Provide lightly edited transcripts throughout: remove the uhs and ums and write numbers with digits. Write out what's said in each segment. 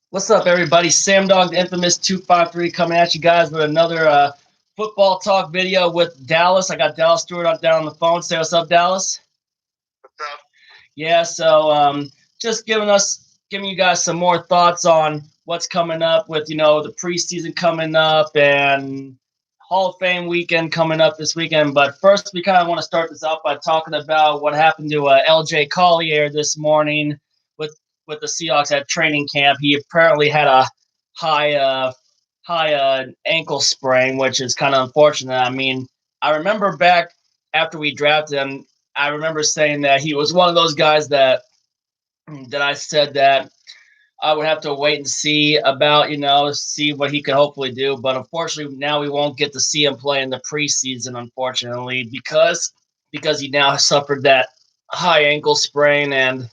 What's up, everybody? Sam Dog, the infamous 253, coming at you guys with another football talk video with Dallas. I got Dallas Stewart up down on the phone. Say what's up, Dallas. What's up? Yeah, so just giving you guys some more thoughts on what's coming up with the preseason coming up and Hall of Fame weekend coming up this weekend. But first, we kind of want to start this out by talking about what happened to L.J. Collier this morning with with the Seahawks at training camp. He apparently had a high ankle sprain, which is kind of unfortunate. I mean, I remember back after we drafted him, I remember saying that he was one of those guys that I said that I would have to wait and see about, see what he could hopefully do. But unfortunately, now we won't get to see him play in the preseason, unfortunately, because he now suffered that high ankle sprain, and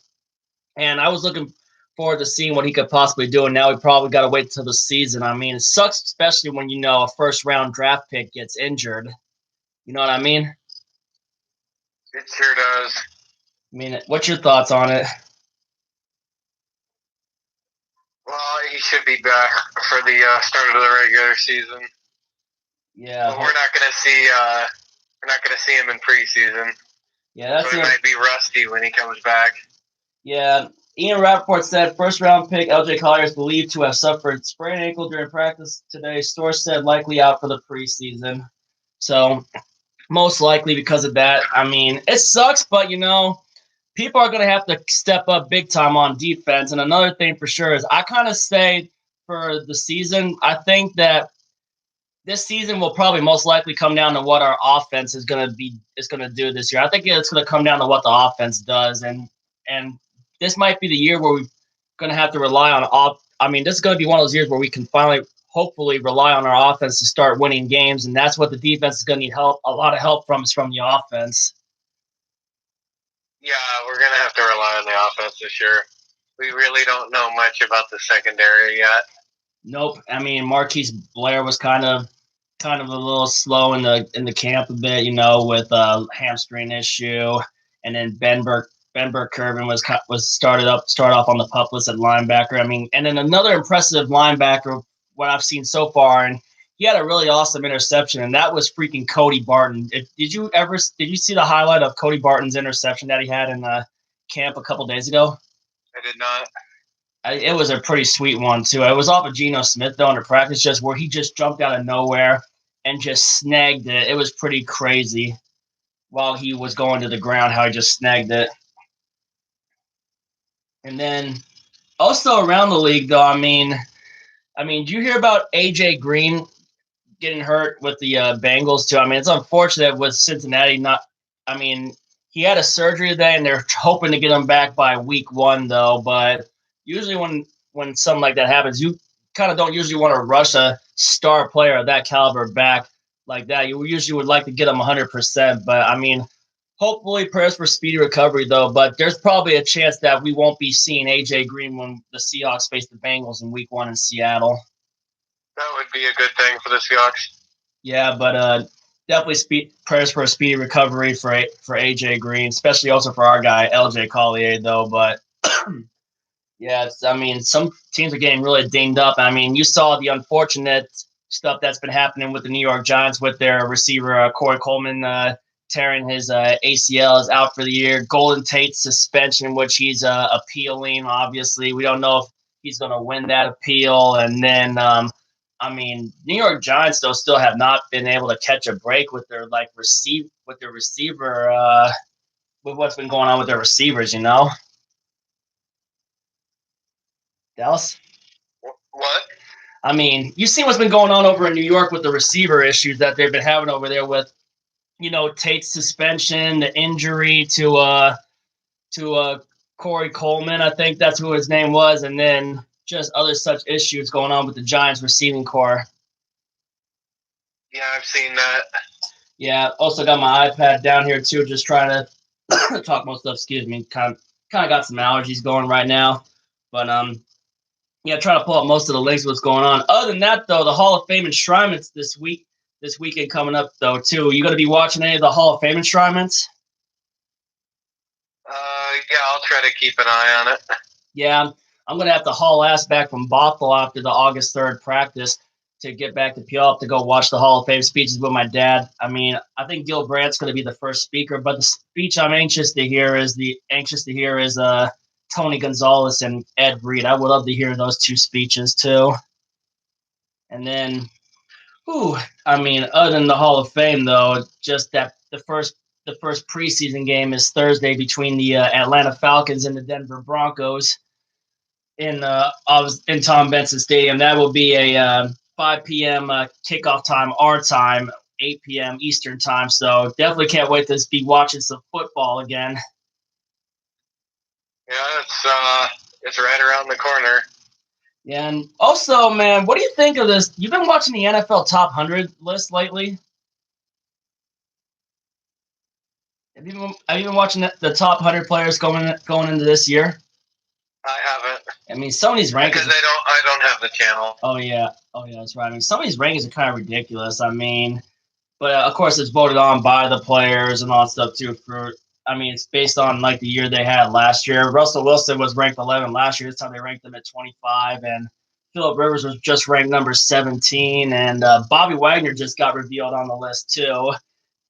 I was looking forward to seeing what he could possibly do. And now we probably got to wait till the season. I mean, it sucks, especially when a first round draft pick gets injured. You know what I mean? It sure does. I mean, what's your thoughts on it? Well, he should be back for the start of the regular season. Yeah, but we're not gonna see him in preseason. Yeah, so he might be rusty when he comes back. Yeah, Ian Rappaport said first round pick L.J. Collier is believed to have suffered sprained ankle during practice today. Source said likely out for the preseason. So most likely because of that. I mean, it sucks, but people are going to have to step up big time on defense. And another thing for sure is I kind of say for the season, I think that this season will probably most likely come down to what our offense is going to do this year. I think it's going to come down to what the offense does, and this might be the year where we're going to have to rely on off. I mean, this is going to be one of those years where we can finally, hopefully, rely on our offense to start winning games, and that's what the defense is going to need a lot of help from, is from the offense. Yeah, we're going to have to rely on the offense this year. We really don't know much about the secondary yet. Nope. I mean, Marquise Blair was kind of a little slow in the camp a bit, with a hamstring issue, and then Ben Burke-Kirven was start off on the pup list at linebacker. I mean, and then another impressive linebacker, what I've seen so far, and he had a really awesome interception, and that was freaking Cody Barton. Did you see the highlight of Cody Barton's interception that he had in the camp a couple days ago? I did not. It was a pretty sweet one too. It was off of Geno Smith though in the practice, just where he just jumped out of nowhere and just snagged it. It was pretty crazy while he was going to the ground how he just snagged it. And then also around the league though, I mean, do you hear about AJ Green getting hurt with the Bengals too? I mean, it's unfortunate with Cincinnati not. I mean, he had a surgery today, and they're hoping to get him back by week 1 though. But usually when something like that happens, you kind of don't usually want to rush a star player of that caliber back like that. You usually would like to get him 100%. But I mean, hopefully prayers for speedy recovery though. But there's probably a chance that we won't be seeing AJ Green when the Seahawks face the Bengals in week 1 in Seattle. That would be a good thing for the Seahawks. Yeah, but definitely prayers for a speedy recovery for AJ Green, especially also for our guy LJ Collier though. But yeah, I mean, some teams are getting really dinged up. I mean, you saw the unfortunate stuff that's been happening with the New York Giants with their receiver Corey Coleman tearing his ACL, is out for the year. Golden Tate's suspension, which he's appealing. Obviously, we don't know if he's going to win that appeal. And then, I mean, New York Giants though still have not been able to catch a break with their receiver. With what's been going on with their receivers, Dallas. What? I mean, you've seen what's been going on over in New York with the receiver issues that they've been having over there with, Tate's suspension, the injury to Corey Coleman, I think that's who his name was, and then just other such issues going on with the Giants receiving corps. Yeah, I've seen that. Yeah, also got my iPad down here too, just trying to talk most stuff. Excuse me, kind of got some allergies going right now, but yeah, trying to pull up most of the links of what's going on. Other than that, though, the Hall of Fame enshrinements this weekend coming up, though, too. You going to be watching any of the Hall of Fame enshrinements? Yeah, I'll try to keep an eye on it. Yeah, I'm going to have to haul ass back from Bothell after the August 3rd practice to get back to Puyallup to go watch the Hall of Fame speeches with my dad. I mean, I think Gil Brandt's going to be the first speaker, but the speech I'm anxious to hear is Tony Gonzalez and Ed Reed. I would love to hear those two speeches too. And then, other than the Hall of Fame though, just that the first preseason game is Thursday between the Atlanta Falcons and the Denver Broncos in Tom Benson Stadium. That will be a 5 p.m. Kickoff time, our time, 8 p.m. Eastern time. So definitely can't wait to be watching some football again. Yeah, it's right around the corner. Yeah, and also, man, what do you think of this? You've been watching the NFL Top 100 list lately? Have you been watching the top 100 players going into this year? I haven't. I mean, some of these rankings because I don't have the channel. Oh yeah, that's right. I mean, some of these rankings are kind of ridiculous. I mean, but of course, it's voted on by the players and all that stuff too. It's based on like the year they had last year. Russell Wilson was ranked 11 last year. This time they ranked him at 25, and Phillip Rivers was just ranked number 17, and Bobby Wagner just got revealed on the list too,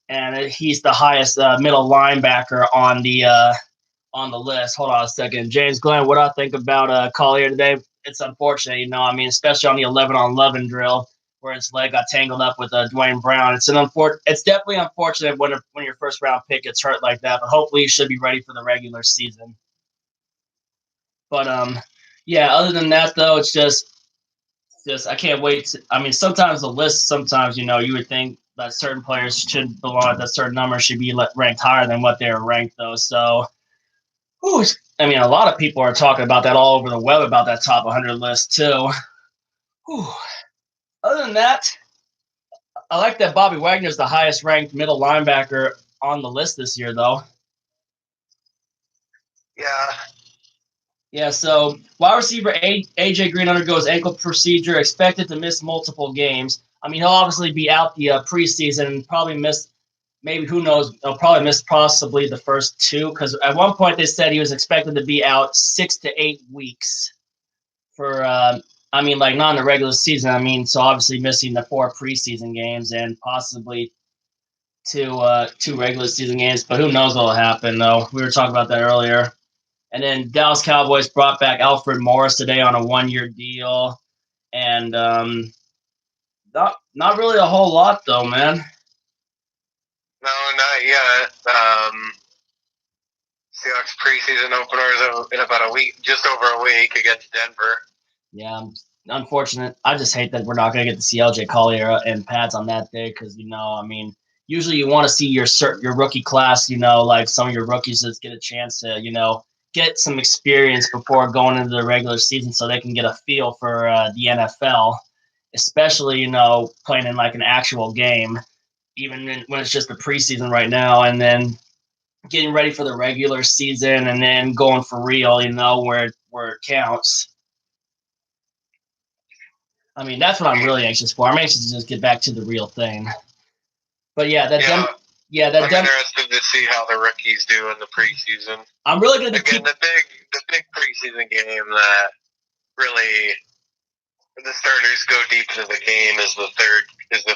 and he's the highest middle linebacker on the list. Hold on a second, James Glenn. What I think about Collier today? It's unfortunate, especially on the 11-on-11 drill where his leg got tangled up with Dwayne Brown. It's definitely unfortunate when your first round pick gets hurt like that. But hopefully, you should be ready for the regular season. But yeah. Other than that, though, it's just I can't wait. Sometimes the list. Sometimes you would think that certain players should belong at that certain number, should be ranked higher than what they're ranked, though. So. A lot of people are talking about that all over the web about that top 100 list too. Whew. Other than that, I like that Bobby Wagner is the highest ranked middle linebacker on the list this year, though. Yeah. Yeah, so wide receiver A.J. Green undergoes ankle procedure, expected to miss multiple games. He'll obviously be out the preseason and probably miss maybe, who knows, he'll probably miss possibly the first two, because at one point they said he was expected to be out 6 to 8 weeks for, not in the regular season. So obviously missing the 4 preseason games and possibly two regular season games, but who knows what will happen, though. We were talking about that earlier. And then Dallas Cowboys brought back Alfred Morris today on a 1-year deal, and not really a whole lot, though, man. No, not yet. Seahawks preseason opener is in about a week, just over a week against Denver. Yeah, unfortunate. I just hate that we're not going to get to see LJ Collier and Pats on that day because, usually you want to see your rookie class, like some of your rookies that get a chance to, get some experience before going into the regular season so they can get a feel for the NFL, especially, playing in like an actual game, even when it's just the preseason right now, and then getting ready for the regular season and then going for real, where it counts. That's what I'm really anxious for. I'm anxious to just get back to the real thing. But yeah, I'm interested to see how the rookies do in the preseason. I'm really going to the big preseason game that really the starters go deep into the game is the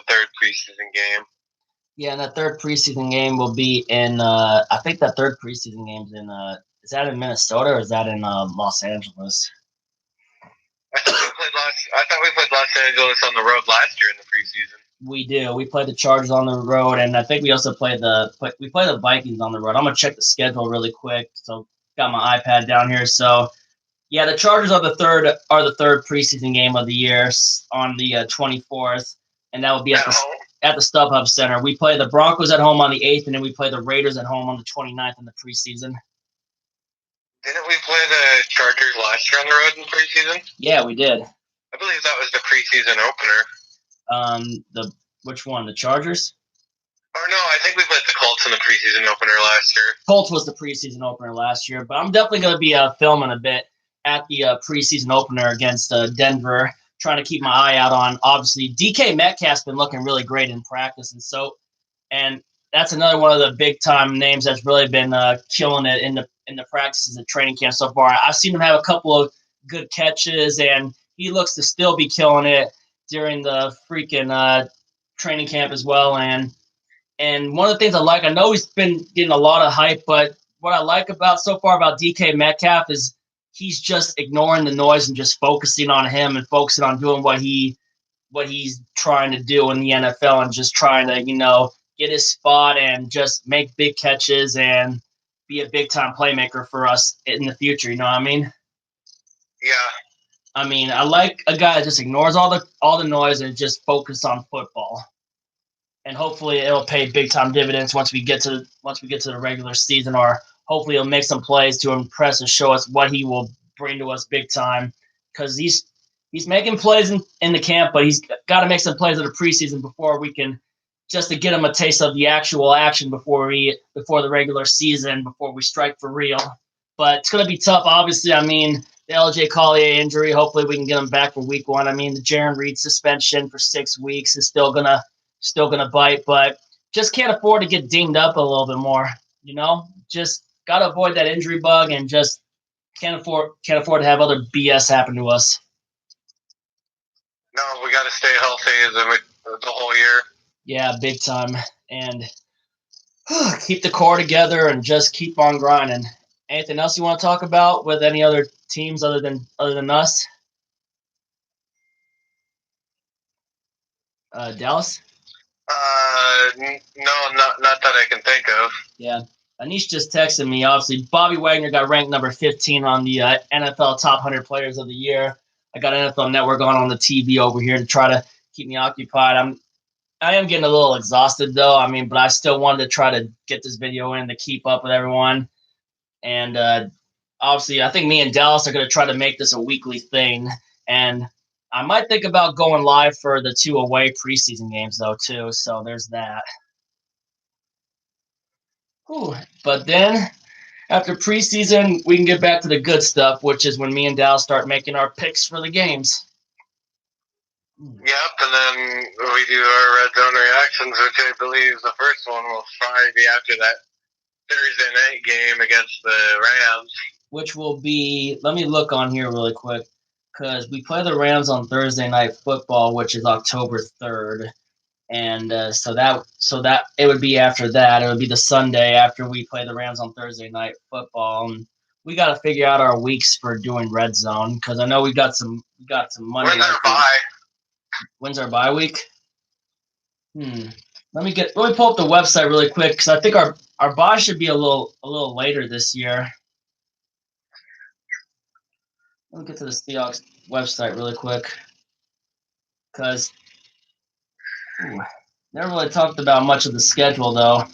third preseason game. Yeah, and that third preseason game will be in. I think that third preseason game's in. Is that in Minnesota or is that in Los Angeles? I thought we played Los Angeles on the road last year in the preseason. We do. We played the Chargers on the road, and I think we also played the Vikings on the road. I'm gonna check the schedule really quick. So got my iPad down here. So yeah, the Chargers are the third preseason game of the year on the 24th, and that will be at the StubHub Center. We play the Broncos at home on the 8th, and then we play the Raiders at home on the 29th in the preseason. Didn't we play the Chargers last year on the road in the preseason? Yeah, we did. I believe that was the preseason opener. Which one? The Chargers? Oh, no, I think we played the Colts in the preseason opener last year. Colts was the preseason opener last year, but I'm definitely going to be filming a bit at the preseason opener against Denver, trying to keep my eye out on, obviously, DK Metcalf's been looking really great in practice, and that's another one of the big-time names that's really been killing it in the practices and training camp so far. I've seen him have a couple of good catches, and he looks to still be killing it during the freaking training camp as well. And one of the things I know he's been getting a lot of hype, but what I like about so far about DK Metcalf is he's just ignoring the noise and just focusing on him and focusing on doing what he's trying to do in the NFL and just trying to, get his spot and just make big catches and be a big time playmaker for us in the future. You know what I mean? Yeah. I mean, I like a guy that just ignores all the noise and just focus on football. And hopefully it'll pay big time dividends once we get to the regular season, or hopefully he'll make some plays to impress and show us what he will bring to us big time. Because he's making plays in the camp, but he's got to make some plays in the preseason before we can, just to get him a taste of the actual action before the regular season, before we strike for real. But it's going to be tough, obviously. I mean, the LJ Collier injury, hopefully we can get him back for week 1. I mean, the Jaron Reed suspension for 6 weeks is still gonna bite, but just can't afford to get dinged up a little bit more. Just gotta avoid that injury bug, and just can't afford to have other BS happen to us. No, we got to stay healthy the whole year. Yeah, big time, and keep the core together and just keep on grinding. Anything else you want to talk about with any other teams other than us? Dallas? No, not that I can think of. Yeah. Anish just texted me. Obviously, Bobby Wagner got ranked number 15 on the NFL Top 100 Players of the Year. I got NFL Network on the TV over here to try to keep me occupied. I am getting a little exhausted, though. I mean, but I still wanted to try to get this video in to keep up with everyone. And obviously, I think me and Dallas are going to try to make this a weekly thing. And I might think about going live for the 2 away preseason games, though, too. So there's that. Whew. But then, after preseason, we can get back to the good stuff, which is when me and Dallas start making our picks for the games. Yep, and then we do our red zone reactions, which I believe the first one will probably be after that Thursday night game against the Rams. Which will be, let me look on here really quick, because we play the Rams on Thursday Night Football, which is October 3rd. And so that it would be after that. It would be the Sunday after we play the Rams on Thursday Night Football. And we got to figure out our weeks for doing red zone, because I know we got some Monday When's night. our bye? When's our bye week? Let me pull up the website really quick, because I think our bye should be a little later this year. Let me get to the Seahawks website really quick, because never really talked about much of the schedule, though.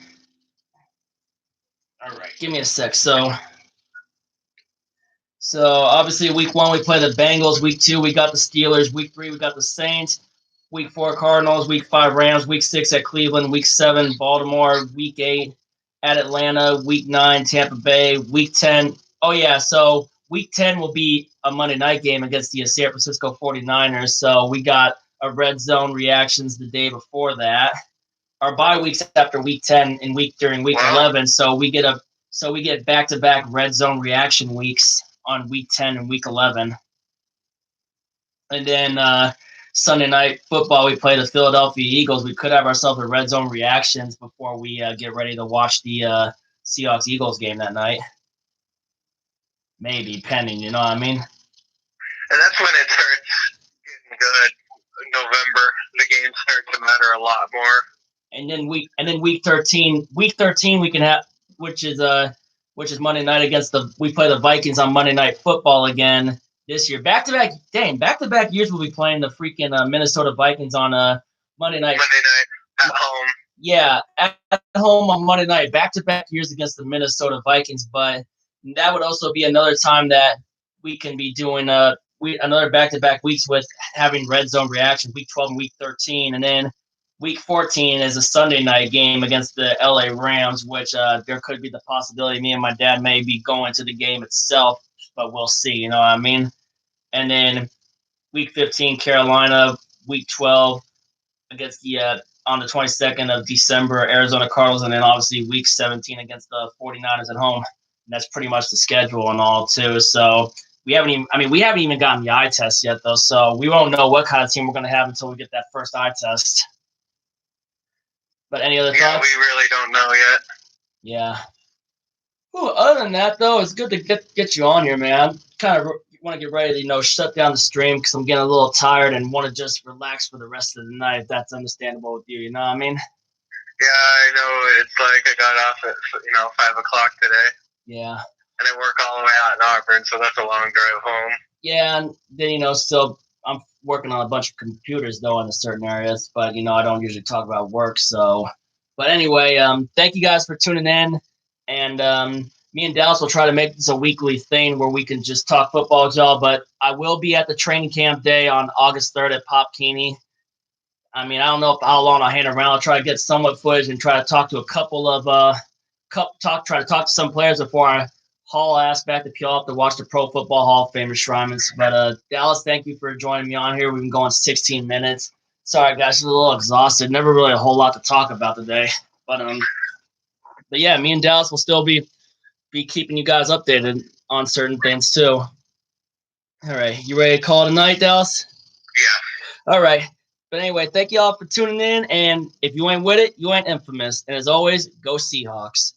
All right, give me a sec. So obviously week 1 we play the Bengals. Week 2 we got the Steelers. Week 3 we got the Saints. Week 4 Cardinals. Week 5 Rams. Week 6 at Cleveland. Week 7 Baltimore. Week 8 at Atlanta. Week 9 Tampa Bay. Week 10. Oh yeah, so week 10 will be a Monday night game against the San Francisco 49ers. So we got a red zone reactions the day before that. Our bye weeks after week 10 and during week 11. So we get back-to-back red zone reaction weeks on week 10 and week 11. And then Sunday night football, we play the Philadelphia Eagles. We could have ourselves a red zone reactions before we get ready to watch the Seahawks Eagles game that night. Maybe, pending, you know what I mean? And that's when it starts getting good. November, the games start to matter a lot more. And then week 13 we can have, which is Monday night we play the Vikings on Monday Night Football again this year. Back-to-back years we'll be playing the freaking Minnesota Vikings on Monday night at home. Yeah, at home on Monday night. Back-to-back years against the Minnesota Vikings, but that would also be another time that we can be doing another back-to-back weeks with having red zone reaction, week 12 and week 13, and then week 14 is a Sunday night game against the LA Rams, which there could be the possibility me and my dad may be going to the game itself, but we'll see, you know what I mean? And then week 15, Carolina, week 12 against the on the 22nd of December, Arizona Cardinals, and then obviously week 17 against the 49ers at home. And that's pretty much the schedule and all, too. So we haven't even gotten the eye test yet, though, so we won't know what kind of team we're going to have until we get that first eye test. But any other thoughts? Yeah, we really don't know yet. Yeah. Well, other than that, though, it's good to get you on here, man. Kind of want to get ready to, shut down the stream because I'm getting a little tired and want to just relax for the rest of the night, if that's understandable with you. You know what I mean? Yeah, I know. It's like I got off at 5 o'clock today. Yeah. And I work all the way out in Auburn, so that's a long drive home. Yeah, and then, still I'm working on a bunch of computers, though, in certain areas. But, I don't usually talk about work, so. But anyway, thank you guys for tuning in. And me and Dallas will try to make this a weekly thing where we can just talk football with y'all. But I will be at the training camp day on August 3rd at Pop Keeney. I mean, I don't know how long I'll hang around. I'll try to get somewhat footage and try to talk to a couple of try to talk to some players before I haul ass back to Puyallup to watch the Pro Football Hall of Fame enshrinements. But Dallas, thank you for joining me on here. We've been going 16 minutes. Sorry, guys, I'm a little exhausted. Never really a whole lot to talk about today. But yeah, me and Dallas will still be keeping you guys updated on certain things too. All right, you ready to call it a night, Dallas? Yeah. All right. But anyway, thank you all for tuning in. And if you ain't with it, you ain't infamous. And as always, go Seahawks.